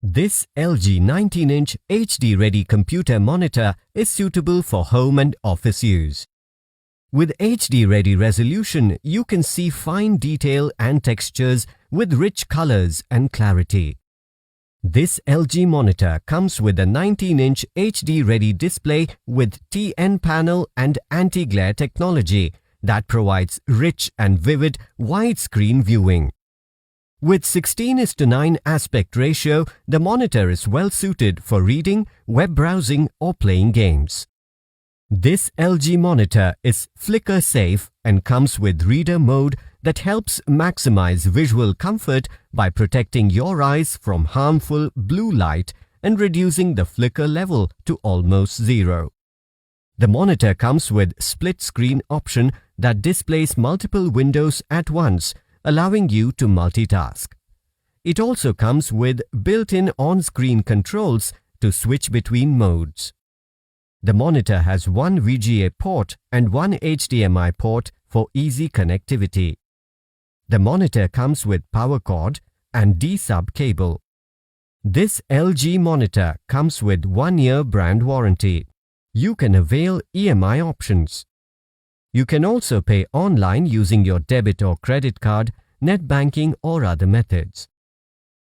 This LG 19-inch HD-ready computer monitor is suitable for home and office use. With HD-ready resolution, you can see fine detail and textures with rich colors and clarity. This LG monitor comes with a 19-inch HD-ready display with TN panel and anti-glare technology that provides rich and vivid widescreen viewing. With 16:9 aspect ratio, the monitor is well suited for reading, web browsing or playing games. This LG monitor is flicker safe and comes with reader mode that helps maximize visual comfort by protecting your eyes from harmful blue light and reducing the flicker level to almost zero. The monitor comes with split screen option that displays multiple windows at once, allowing you to multitask. It also comes with built-in on-screen controls to switch between modes. The monitor has one VGA port and one HDMI port for easy connectivity. The monitor comes with power cord and D-sub cable. This LG monitor comes with 1-year brand warranty. You can avail EMI options. You can also pay online using your debit or credit card, net banking or other methods.